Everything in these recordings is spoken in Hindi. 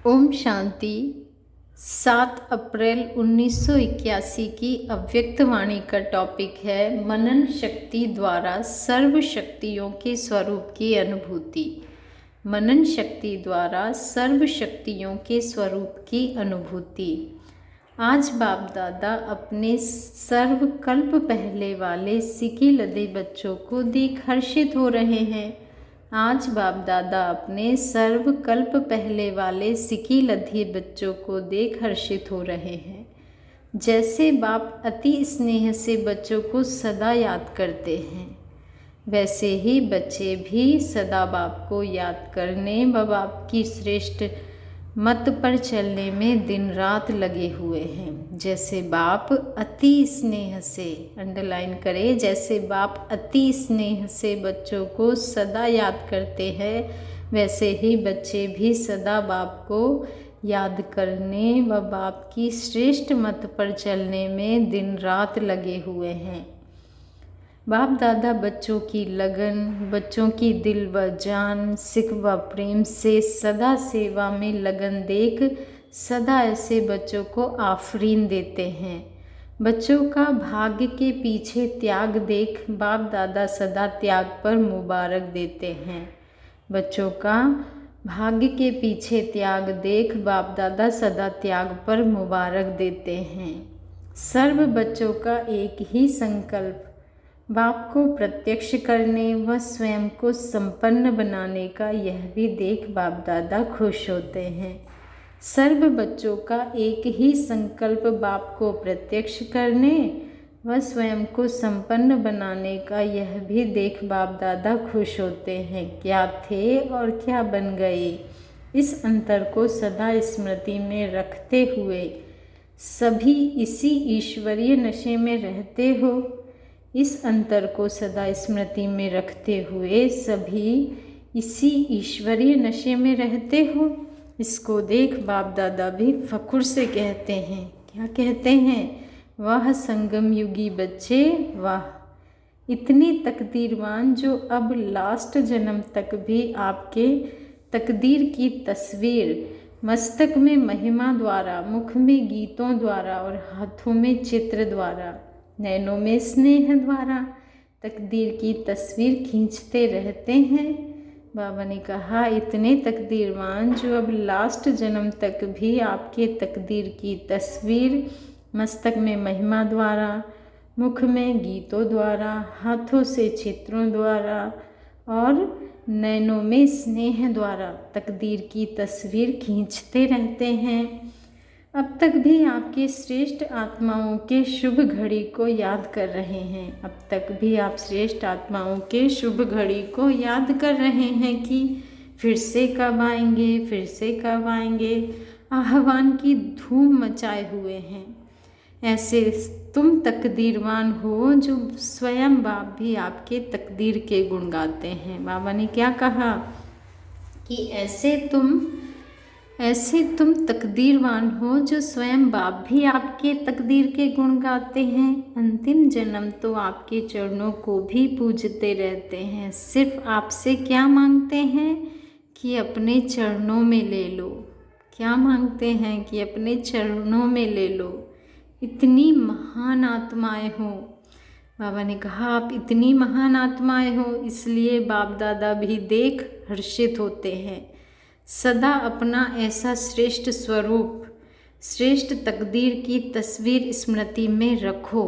ओम शांति। 7 अप्रैल 1981 की अव्यक्त वाणी का टॉपिक है मनन शक्ति द्वारा सर्व शक्तियों के स्वरूप की अनुभूति। मनन शक्ति द्वारा सर्व शक्तियों के स्वरूप की अनुभूति। आज बाप दादा अपने सर्वकल्प पहले वाले सिकी लदे बच्चों को देख हर्षित हो रहे हैं। आज बाप दादा अपने सर्वकल्प पहले वाले सिकी लधे बच्चों को देख हर्षित हो रहे हैं। जैसे बाप अति स्नेह से बच्चों को सदा याद करते हैं, वैसे ही बच्चे भी सदा बाप को याद करने व बाप की श्रेष्ठ मत पर चलने में दिन रात लगे हुए हैं। जैसे बाप अति स्नेह से, अंडरलाइन करें, जैसे बाप अति स्नेह से बच्चों को सदा याद करते हैं, वैसे ही बच्चे भी सदा बाप को याद करने व बाप की श्रेष्ठ मत पर चलने में दिन रात लगे हुए हैं। बाप दादा बच्चों की लगन, बच्चों की दिल व जान, सिख व प्रेम से सदा सेवा में लगन देख सदा ऐसे बच्चों को आफरीन देते हैं। बच्चों का भाग्य के पीछे त्याग देख बाप दादा सदा त्याग पर मुबारक देते हैं। बच्चों का भाग्य के पीछे त्याग देख बाप दादा सदा त्याग पर मुबारक देते हैं। सर्व बच्चों का एक ही संकल्प बाप को प्रत्यक्ष करने व स्वयं को संपन्न बनाने का, यह भी देख बाप दादा खुश होते हैं। सर्व बच्चों का एक ही संकल्प बाप को प्रत्यक्ष करने व स्वयं को संपन्न बनाने का, यह भी देख बाप दादा खुश होते हैं। क्या थे और क्या बन गए, इस अंतर को सदा स्मृति में रखते हुए सभी इसी ईश्वरीय नशे में रहते हो। इस अंतर को सदा स्मृति में रखते हुए सभी इसी ईश्वरीय नशे में रहते हो। इसको देख बाप दादा भी फखुर से कहते हैं, क्या कहते हैं, वाह संगम युगी बच्चे वाह, इतने तकदीरवान जो अब लास्ट जन्म तक भी आपके तकदीर की तस्वीर मस्तक में महिमा द्वारा, मुख में गीतों द्वारा और हाथों में चित्र द्वारा, नैनों में स्नेह द्वारा तकदीर की तस्वीर खींचते रहते हैं। बाबा ने कहा, इतने तकदीरवान जो अब लास्ट जन्म तक भी आपके तकदीर की तस्वीर मस्तक में महिमा द्वारा, मुख में गीतों द्वारा, हाथों से चित्रों द्वारा और नैनों में स्नेह द्वारा तकदीर की तस्वीर खींचते रहते हैं। अब तक भी आपके श्रेष्ठ आत्माओं के शुभ घड़ी को याद कर रहे हैं। अब तक भी आप श्रेष्ठ आत्माओं के शुभ घड़ी को याद कर रहे हैं कि फिर से कब आएंगे, फिर से कब आएंगे, आह्वान की धूम मचाए हुए हैं। ऐसे तुम तकदीरवान हो जो स्वयं बाप भी आपके तकदीर के गुण गाते हैं। बाबा ने क्या कहा कि ऐसे तुम तकदीरवान हो जो स्वयं बाप भी आपके तकदीर के गुण गाते हैं। अंतिम जन्म तो आपके चरणों को भी पूजते रहते हैं। सिर्फ आपसे क्या मांगते हैं कि अपने चरणों में ले लो। क्या मांगते हैं कि अपने चरणों में ले लो। इतनी महान आत्माएं हो। बाबा ने कहा आप इतनी महान आत्माएं हो, इसलिए बाप दादा भी देख हर्षित होते हैं। सदा अपना ऐसा श्रेष्ठ स्वरूप, श्रेष्ठ तकदीर की तस्वीर स्मृति में रखो।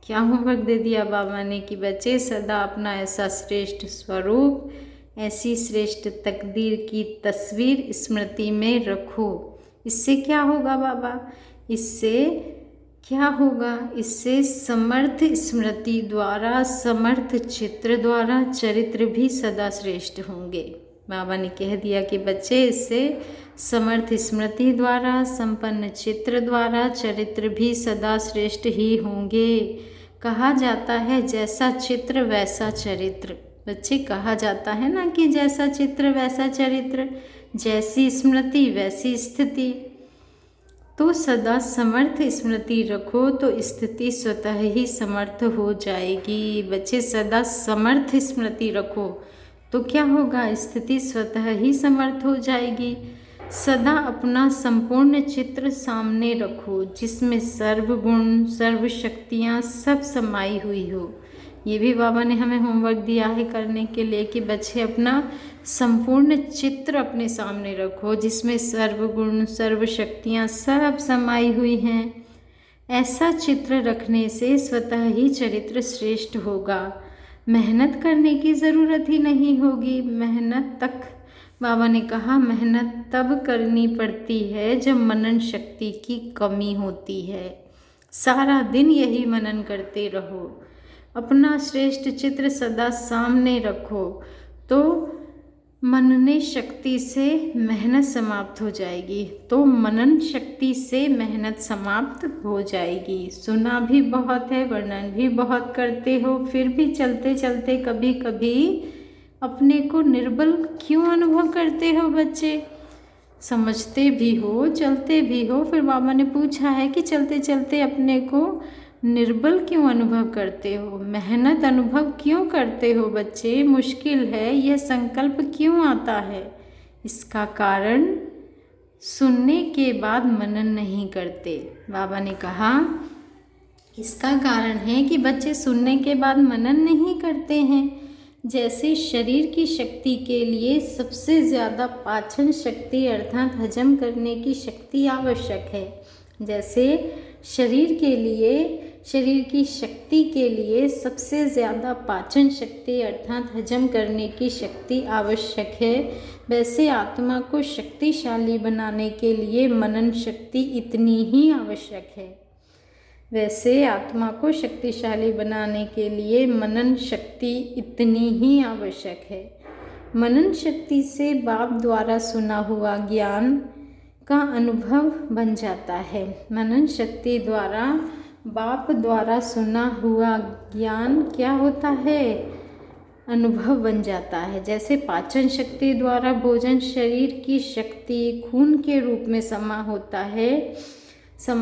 क्या होमवर्क दे दिया बाबा ने कि बच्चे सदा अपना ऐसा श्रेष्ठ स्वरूप, ऐसी श्रेष्ठ तकदीर की तस्वीर स्मृति में रखो। इससे क्या होगा बाबा, इससे क्या होगा, इससे समर्थ स्मृति द्वारा, समर्थ चित्र द्वारा चरित्र भी सदा श्रेष्ठ होंगे। बाबा ने कह दिया कि बच्चे इससे समर्थ स्मृति द्वारा, संपन्न चित्र द्वारा चरित्र भी सदा श्रेष्ठ ही होंगे। कहा जाता है जैसा चित्र वैसा चरित्र। बच्चे कहा जाता है ना कि जैसा चित्र वैसा चरित्र, जैसी स्मृति वैसी स्थिति। तो सदा समर्थ स्मृति रखो तो स्थिति स्वतः ही समर्थ हो जाएगी। बच्चे सदा समर्थ स्मृति रखो तो क्या होगा, स्थिति स्वतः ही समर्थ हो जाएगी। सदा अपना संपूर्ण चित्र सामने रखो जिसमें सर्वगुण सर्व शक्तियाँ सब समाई हुई हो। ये भी बाबा ने हमें होमवर्क दिया है करने के लिए कि बच्चे अपना संपूर्ण चित्र अपने सामने रखो जिसमें सर्वगुण सर्व शक्तियाँ सब समाई हुई हैं। ऐसा चित्र रखने से स्वतः ही चरित्र श्रेष्ठ होगा। मेहनत करने की ज़रूरत ही नहीं होगी। मेहनत तक बाबा ने कहा मेहनत तब करनी पड़ती है जब मनन शक्ति की कमी होती है। सारा दिन यही मनन करते रहो, अपना श्रेष्ठ चित्र सदा सामने रखो तो मनने शक्ति से मेहनत समाप्त हो जाएगी। तो मनन शक्ति से मेहनत समाप्त हो जाएगी। सुना भी बहुत है, वर्णन भी बहुत करते हो, फिर भी चलते चलते कभी कभी अपने को निर्बल क्यों अनुभव करते हो बच्चे? समझते भी हो, चलते भी हो, फिर बाबा ने पूछा है कि चलते चलते अपने को निर्बल क्यों अनुभव करते हो? मेहनत अनुभव क्यों करते हो बच्चे? मुश्किल है, यह संकल्प क्यों आता है? इसका कारण सुनने के बाद मनन नहीं करते। बाबा ने कहा इसका कारण है कि बच्चे सुनने के बाद मनन नहीं करते हैं। जैसे शरीर की शक्ति के लिए सबसे ज़्यादा पाचन शक्ति अर्थात हजम करने की शक्ति आवश्यक है, जैसे शरीर की शक्ति के लिए सबसे ज़्यादा पाचन शक्ति अर्थात हजम करने की शक्ति आवश्यक है, वैसे आत्मा को शक्तिशाली बनाने के लिए मनन शक्ति इतनी ही आवश्यक है। वैसे आत्मा को शक्तिशाली बनाने के लिए मनन शक्ति इतनी ही आवश्यक है। मनन शक्ति से बाप द्वारा सुना हुआ ज्ञान का अनुभव बन जाता है। मनन शक्ति द्वारा बाप द्वारा सुना हुआ ज्ञान क्या होता है? अनुभव बन जाता है। जैसे पाचन शक्ति द्वारा भोजन शरीर की शक्ति खून के रूप में समा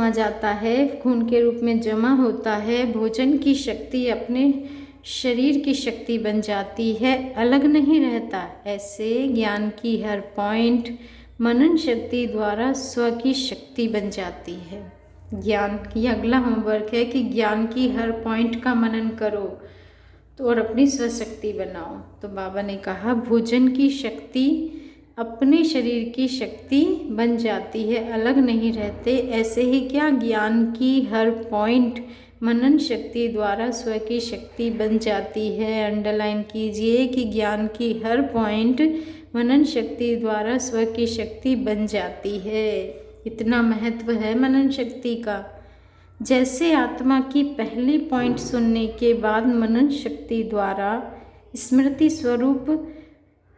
जाता है, खून के रूप में जमा होता है। भोजन की शक्ति अपने शरीर की शक्ति बन जाती है, अलग नहीं रहता। ऐसे ज्ञान की हर पॉइंट मनन शक्ति द्वारा स्व की शक्ति बन जाती है। ज्ञान की अगला होमवर्क है कि ज्ञान की हर पॉइंट का मनन करो तो और अपनी स्वशक्ति बनाओ। तो बाबा ने कहा भोजन की शक्ति अपने शरीर की शक्ति बन जाती है, अलग नहीं रहते। ऐसे ही क्या ज्ञान की हर पॉइंट मनन शक्ति द्वारा स्व की शक्ति बन जाती है। अंडरलाइन कीजिए कि ज्ञान की हर पॉइंट मनन शक्ति द्वारा स्व की शक्ति बन जाती है। इतना महत्व है मनन शक्ति का। जैसे आत्मा की पहली पॉइंट सुनने के बाद मनन शक्ति द्वारा स्मृति स्वरूप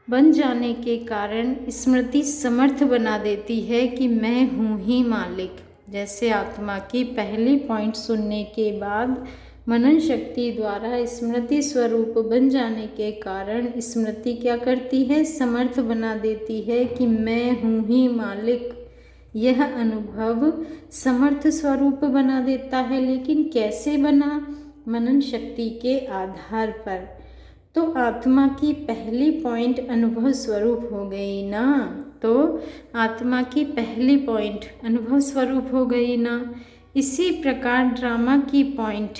बन जाने के कारण स्मृति समर्थ बना देती है कि मैं हूँ ही मालिक। जैसे आत्मा की पहली पॉइंट सुनने के बाद मनन शक्ति द्वारा स्मृति स्वरूप बन जाने के कारण स्मृति क्या करती है? समर्थ बना देती है कि मैं हूँ ही मालिक। यह अनुभव समर्थ स्वरूप बना देता है, लेकिन कैसे बना? मनन शक्ति के आधार पर। तो आत्मा की पहली पॉइंट अनुभव स्वरूप हो गई ना। तो आत्मा की पहली पॉइंट अनुभव स्वरूप हो गई ना। इसी प्रकार ड्रामा की पॉइंट,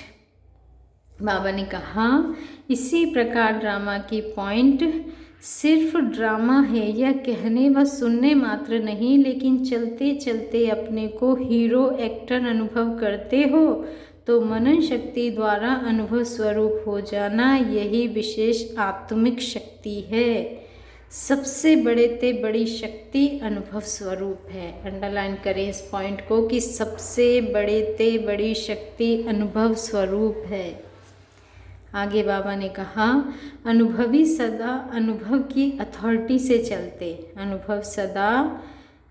बाबा ने कहा इसी प्रकार ड्रामा की पॉइंट सिर्फ ड्रामा है, यह कहने व सुनने मात्र नहीं, लेकिन चलते चलते अपने को हीरो एक्टर अनुभव करते हो तो मनन शक्ति द्वारा अनुभव स्वरूप हो जाना यही विशेष आत्मिक शक्ति है। सबसे बड़े ते बड़ी शक्ति अनुभव स्वरूप है। अंडरलाइन करें इस पॉइंट को कि सबसे बड़े ते बड़ी शक्ति अनुभव स्वरूप है। आगे बाबा ने कहा अनुभवी सदा अनुभव की अथॉरिटी से चलते।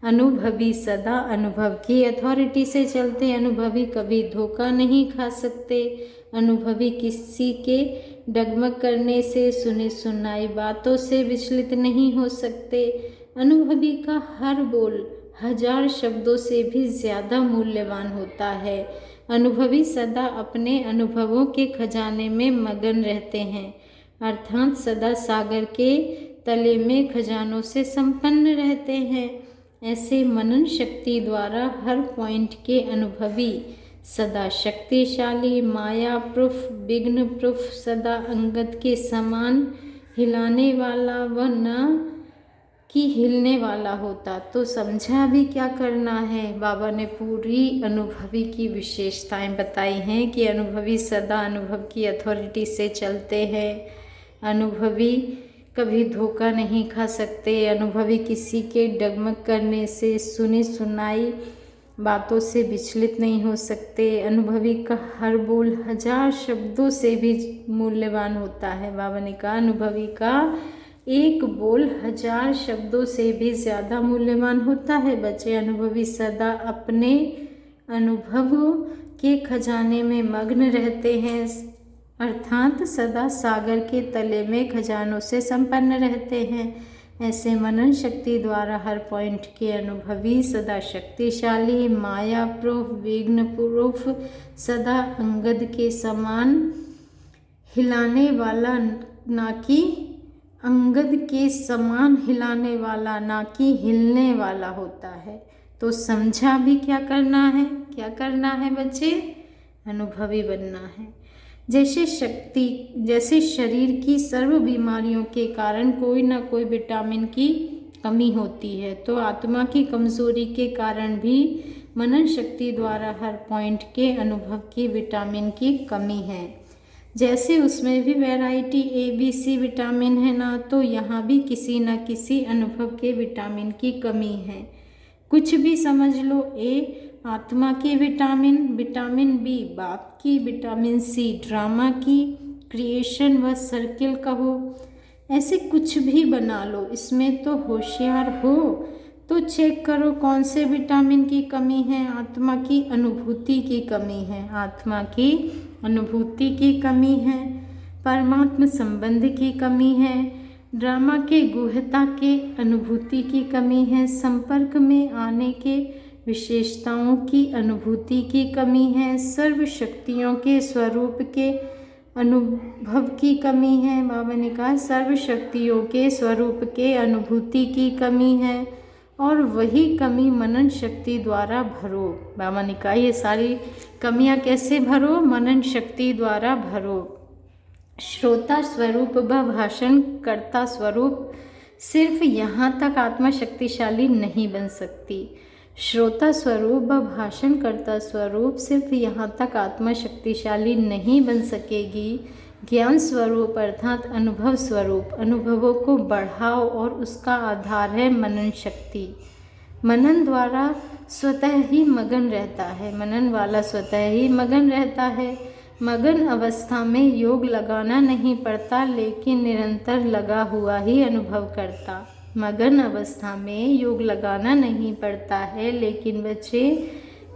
अनुभवी सदा अनुभव की अथॉरिटी से चलते। अनुभवी कभी धोखा नहीं खा सकते। अनुभवी किसी के डगमग करने से, सुनी सुनाई बातों से विचलित नहीं हो सकते। अनुभवी का हर बोल 1000 शब्दों से भी ज़्यादा मूल्यवान होता है। अनुभवी सदा अपने अनुभवों के खजाने में मगन रहते हैं, अर्थात सदा सागर के तले में खजानों से संपन्न रहते हैं। ऐसे मनन शक्ति द्वारा हर पॉइंट के अनुभवी, सदा शक्तिशाली, माया प्रूफ, विघ्न प्रूफ, सदा अंगद के समान हिलाने वाला व न कि हिलने वाला होता। तो समझा भी क्या करना है। बाबा ने पूरी अनुभवी की विशेषताएं बताई हैं कि अनुभवी सदा अनुभव की अथॉरिटी से चलते हैं। अनुभवी कभी धोखा नहीं खा सकते। अनुभवी किसी के डगमग करने से, सुनी सुनाई बातों से विचलित नहीं हो सकते। अनुभवी का हर बोल 1000 शब्दों से भी मूल्यवान होता है। बाबा ने कहा अनुभवी का एक बोल 1000 शब्दों से भी ज़्यादा मूल्यवान होता है। बच्चे, अनुभवी सदा अपने अनुभव के खजाने में मग्न रहते हैं, अर्थात सदा सागर के तले में खजानों से संपन्न रहते हैं। ऐसे मनन शक्ति द्वारा हर पॉइंट के अनुभवी, सदा शक्तिशाली, माया प्रूफ, विघ्न प्रूफ, सदा अंगद के समान हिलाने वाला, ना कि अंगद के समान हिलाने वाला, ना कि हिलने वाला होता है। तो समझा भी क्या करना है। क्या करना है बच्चे? अनुभवी बनना है। जैसे शरीर की सर्व बीमारियों के कारण कोई ना कोई विटामिन की कमी होती है, तो आत्मा की कमजोरी के कारण भी मनन शक्ति द्वारा हर पॉइंट के अनुभव की विटामिन की कमी है। जैसे उसमें भी वैरायटी ABC विटामिन है ना, तो यहाँ भी किसी न किसी अनुभव के विटामिन की कमी है। कुछ भी समझ लो। A आत्मा की विटामिन, विटामिन B बाप की, विटामिन C ड्रामा की, क्रिएशन व सर्किल कहो, ऐसे कुछ भी बना लो। इसमें तो होशियार हो तो चेक करो कौन से विटामिन की कमी है। आत्मा की अनुभूति की कमी है। आत्मा की अनुभूति की कमी है। परमात्मा संबंध की कमी है। ड्रामा के गुह्यता के अनुभूति की कमी है। संपर्क में आने के विशेषताओं की अनुभूति की कमी है। सर्व शक्तियों के स्वरूप के अनुभव की कमी है। बाबा ने कहा सर्व शक्तियों के स्वरूप के अनुभूति की कमी है, और वही कमी मनन शक्ति द्वारा भरो। बाबा ने कहा ये सारी कमियां कैसे भरो? मनन शक्ति द्वारा भरो। श्रोता स्वरूप व भाषण कर्ता स्वरूप, सिर्फ यहाँ तक आत्मा शक्तिशाली नहीं बन सकती। श्रोता स्वरूप व भाषण कर्ता स्वरूप, सिर्फ यहाँ तक आत्मा शक्तिशाली नहीं बन सकेगी। ज्ञान स्वरूप अर्थात अनुभव स्वरूप, अनुभवों को बढ़ाओ, और उसका आधार है मनन शक्ति। मनन द्वारा स्वतः ही मगन रहता है। मनन वाला स्वतः ही मगन रहता है। मगन अवस्था में योग लगाना नहीं पड़ता, लेकिन निरंतर लगा हुआ ही अनुभव करता। मगन अवस्था में योग लगाना नहीं पड़ता है, लेकिन बच्चे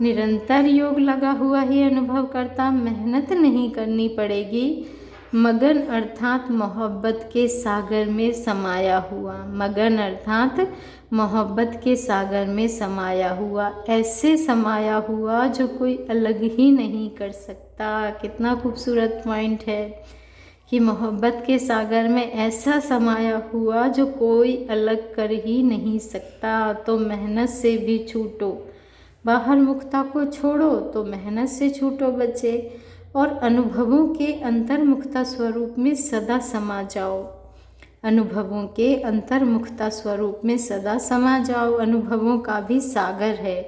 निरंतर योग लगा हुआ ही अनुभव करता। मेहनत नहीं करनी पड़ेगी। मगन अर्थात मोहब्बत के सागर में समाया हुआ। मगन अर्थात मोहब्बत के सागर में समाया हुआ, ऐसे समाया हुआ जो कोई अलग ही नहीं कर सकता। कितना खूबसूरत पॉइंट है कि मोहब्बत के सागर में ऐसा समाया हुआ जो कोई अलग कर ही नहीं सकता। तो मेहनत से भी छूटो। बाहर मुक्ता को छोड़ो तो मेहनत से छूटो बच्चे, और अनुभवों के अंतर्मुखता स्वरूप में सदा समा जाओ। अनुभवों के अंतर्मुखता स्वरूप में सदा समा जाओ। अनुभवों का भी सागर है।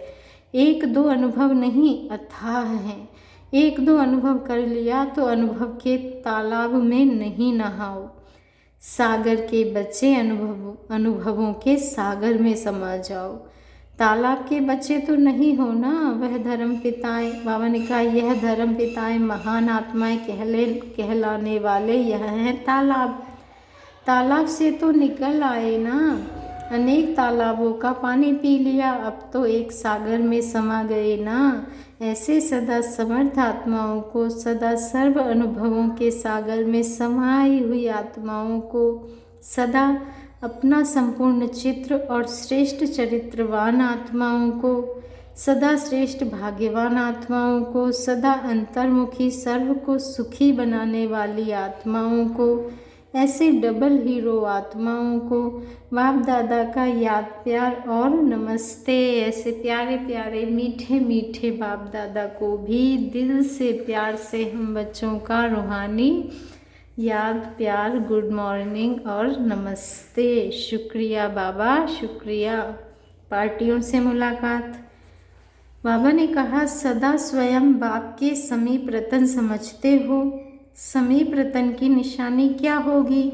एक दो अनुभव नहीं, अथाह हैं। एक दो अनुभव कर लिया तो अनुभव के तालाब में नहीं नहाओ। सागर के बच्चे अनुभवों के सागर में समा जाओ। तालाब के बच्चे तो नहीं हो ना, वह धर्म पिताएं। बाबा ने कहा यह धर्म पिताएं महान आत्माएं कहलाने वाले यह हैं तालाब। तालाब से तो निकल आए ना, अनेक तालाबों का पानी पी लिया, अब तो एक सागर में समा गए ना। ऐसे सदा समर्थ आत्माओं को, सदा सर्व अनुभवों के सागर में समाई हुई आत्माओं को, सदा अपना संपूर्ण चित्र और श्रेष्ठ चरित्रवान आत्माओं को, सदा श्रेष्ठ भाग्यवान आत्माओं को, सदा अंतर्मुखी सर्व को सुखी बनाने वाली आत्माओं को, ऐसे डबल हीरो आत्माओं को बाप दादा का याद प्यार और नमस्ते। ऐसे प्यारे प्यारे मीठे मीठे बाप दादा को भी दिल से प्यार से हम बच्चों का रूहानी याद प्यार गुड मॉर्निंग और नमस्ते। शुक्रिया बाबा, शुक्रिया। पार्टियों से मुलाकात। बाबा ने कहा, सदा स्वयं बाप के समीप रतन समझते हो। समीप रतन की निशानी क्या होगी?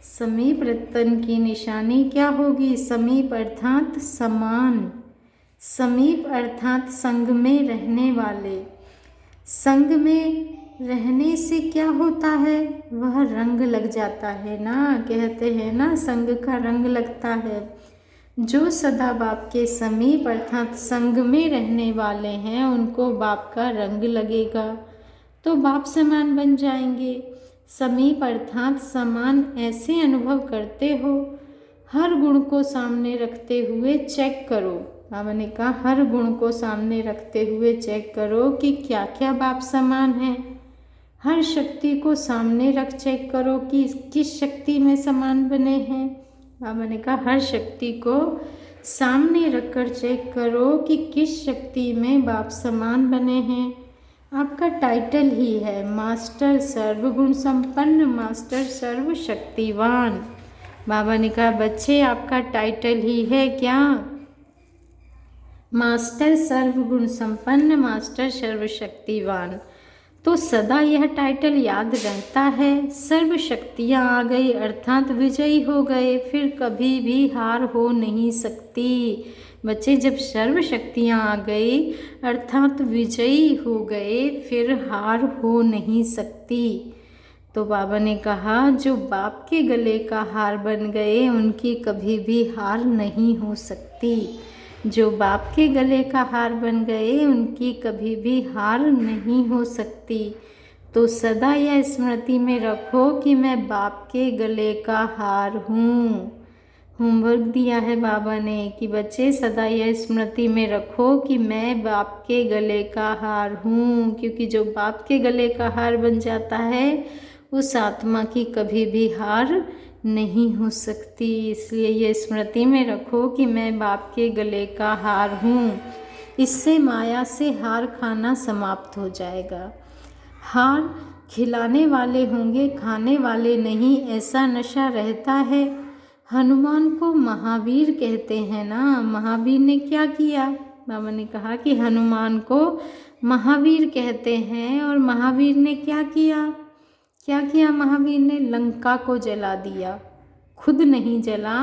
समीप रतन की निशानी क्या होगी? समीप अर्थात समान, समीप अर्थात संग में रहने वाले। संग में रहने से क्या होता है? वह रंग लग जाता है ना, कहते हैं ना संग का रंग लगता है। जो सदा बाप के समीप अर्थात संग में रहने वाले हैं उनको बाप का रंग लगेगा तो बाप समान बन जाएंगे। समीप अर्थात समान ऐसे अनुभव करते हो। हर गुण को सामने रखते हुए चेक करो। बाबा ने कहा, हर गुण को सामने रखते हुए चेक करो कि क्या क्या बाप समान है। हर शक्ति को सामने रख चेक करो कि किस शक्ति में समान बने हैं। बाबा ने कहा, हर शक्ति को सामने रखकर चेक करो कि किस शक्ति में बाप समान बने हैं। आपका टाइटल ही है मास्टर सर्वगुण संपन्न, मास्टर सर्व शक्तिवान। बाबा ने कहा, बच्चे आपका टाइटल ही है क्या? मास्टर सर्वगुण संपन्न, मास्टर सर्वशक्तिवान। तो सदा यह टाइटल याद रहता है। सर्व शक्तियाँ आ गई अर्थात विजयी हो गए, फिर कभी भी हार हो नहीं सकती। बच्चे, जब सर्व शक्तियाँ आ गई अर्थात विजयी हो गए, फिर हार हो नहीं सकती। तो बाबा ने कहा, जो बाप के गले का हार बन गए उनकी कभी भी हार नहीं हो सकती। जो बाप के गले का हार बन गए उनकी कभी भी हार नहीं हो सकती। तो सदा यह स्मृति में रखो कि मैं बाप के गले का हार हूँ। होमवर्क दिया है बाबा ने कि बच्चे सदा यह स्मृति में रखो कि मैं बाप के गले का हार हूँ, क्योंकि जो बाप के गले का हार बन जाता है उस आत्मा की कभी भी हार नहीं हो सकती। इसलिए ये स्मृति में रखो कि मैं बाप के गले का हार हूँ। इससे माया से हार खाना समाप्त हो जाएगा। हार खिलाने वाले होंगे, खाने वाले नहीं, ऐसा नशा रहता है। हनुमान को महावीर कहते हैं ना। महावीर ने क्या किया? बाबा ने कहा कि हनुमान को महावीर कहते हैं। और महावीर ने क्या किया? क्या किया महावीर ने? लंका को जला दिया। खुद नहीं जला,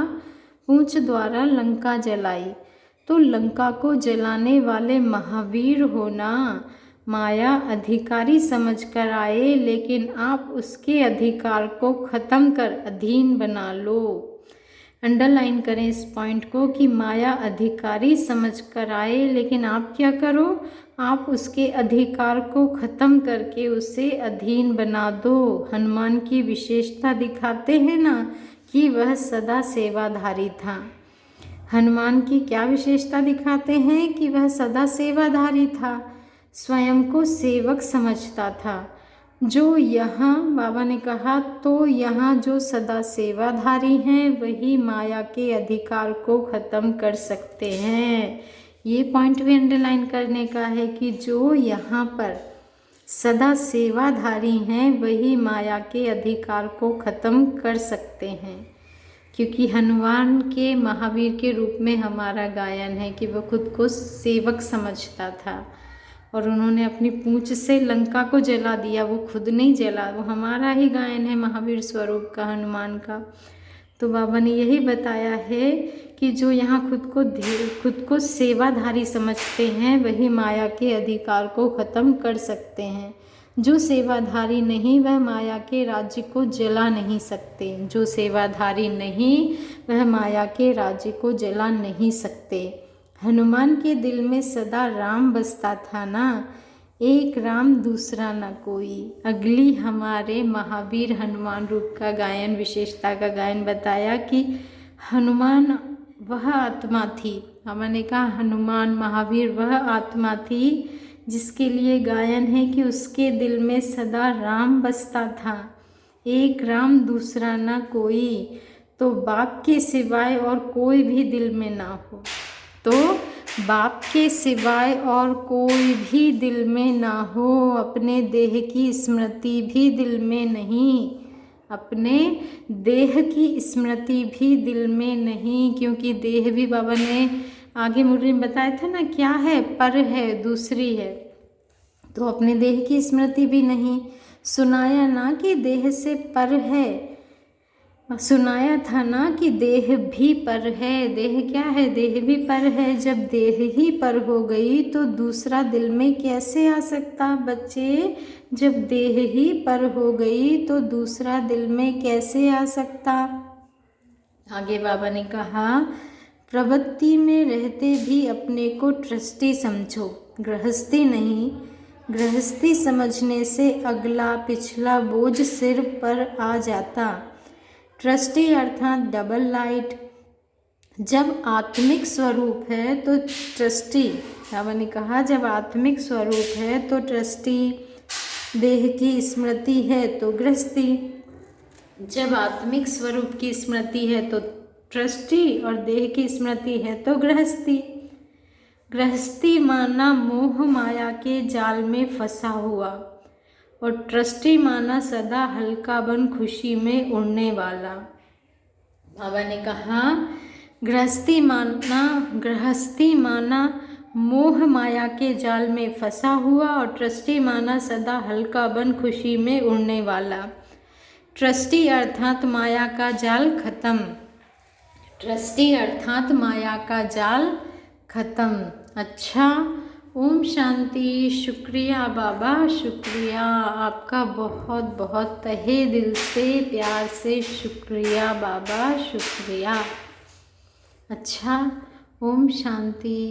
पूंछ द्वारा लंका जलाई। तो लंका को जलाने वाले महावीर हो ना। माया अधिकारी समझकर आए, लेकिन आप उसके अधिकार को ख़त्म कर अधीन बना लो। अंडरलाइन करें इस पॉइंट को कि माया अधिकारी समझकर आए, लेकिन आप क्या करो? आप उसके अधिकार को ख़त्म करके उसे अधीन बना दो। हनुमान की विशेषता दिखाते हैं ना कि वह सदा सेवाधारी था। हनुमान की क्या विशेषता दिखाते हैं? कि वह सदा सेवाधारी था, स्वयं को सेवक समझता था। जो यहाँ बाबा ने कहा, तो यहाँ जो सदा सेवाधारी हैं वही माया के अधिकार को ख़त्म कर सकते हैं। ये पॉइंट भी अंडरलाइन करने का है कि जो यहाँ पर सदा सेवाधारी हैं वही माया के अधिकार को ख़त्म कर सकते हैं। क्योंकि हनुमान के महावीर के रूप में हमारा गायन है कि वह खुद को सेवक समझता था और उन्होंने अपनी पूंछ से लंका को जला दिया। वो खुद नहीं जला, वो हमारा ही गायन है महावीर स्वरूप का, हनुमान का। तो बाबा ने यही बताया है कि जो यहाँ खुद को सेवाधारी समझते हैं वही माया के अधिकार को ख़त्म कर सकते हैं। जो सेवाधारी नहीं वह माया के राज्य को जला नहीं सकते। जो सेवाधारी नहीं वह माया के राज्य को जला नहीं सकते। हनुमान के दिल में सदा राम बसता था ना। एक राम दूसरा न कोई। अगली हमारे महावीर हनुमान रूप का गायन, विशेषता का गायन बताया कि हनुमान वह आत्मा थी। हमने कहा हनुमान महावीर वह आत्मा थी जिसके लिए गायन है कि उसके दिल में सदा राम बसता था। एक राम दूसरा ना कोई, तो बाप के सिवाय और कोई भी दिल में ना हो। तो बाप के सिवाय और कोई भी दिल में ना हो, अपने देह की स्मृति भी दिल में नहीं, अपने देह की स्मृति भी दिल में नहीं, क्योंकि देह भी बाबा ने आगे मुरली में बताया था ना क्या है, पर है, दूसरी है। तो अपने देह की स्मृति भी नहीं। सुनाया ना कि देह से पर है, सुनाया था ना कि देह भी पर है। देह क्या है? देह भी पर है। जब देह ही पर हो गई तो दूसरा दिल में कैसे आ सकता बच्चे? जब देह ही पर हो गई तो दूसरा दिल में कैसे आ सकता? आगे बाबा ने कहा, प्रवृत्ति में रहते भी अपने को ट्रस्टी समझो, गृहस्थी नहीं। गृहस्थी समझने से अगला पिछला बोझ सिर पर आ जाता। ट्रस्टी अर्थात डबल लाइट। जब आत्मिक स्वरूप है तो ट्रस्टी, बाबा ने कहा जब आत्मिक स्वरूप है तो ट्रस्टी, देह की स्मृति है तो गृहस्थी। जब आत्मिक स्वरूप की स्मृति है तो ट्रस्टी और देह की स्मृति है तो गृहस्थी। गृहस्थी माना मोह माया के जाल में फंसा हुआ और ट्रस्टी माना सदा हल्का बन खुशी में उड़ने वाला। बाबा ने कहा गृहस्थी माना मोह माया के जाल में फंसा हुआ और ट्रस्टी माना सदा हल्का बन खुशी में उड़ने वाला। ट्रस्टी अर्थात माया का जाल खत्म। ट्रस्टी अर्थात माया का जाल खत्म। अच्छा, ओम शांति। शुक्रिया बाबा, शुक्रिया आपका, बहुत बहुत तहे दिल से प्यार से शुक्रिया बाबा, शुक्रिया। अच्छा, ओम शांति।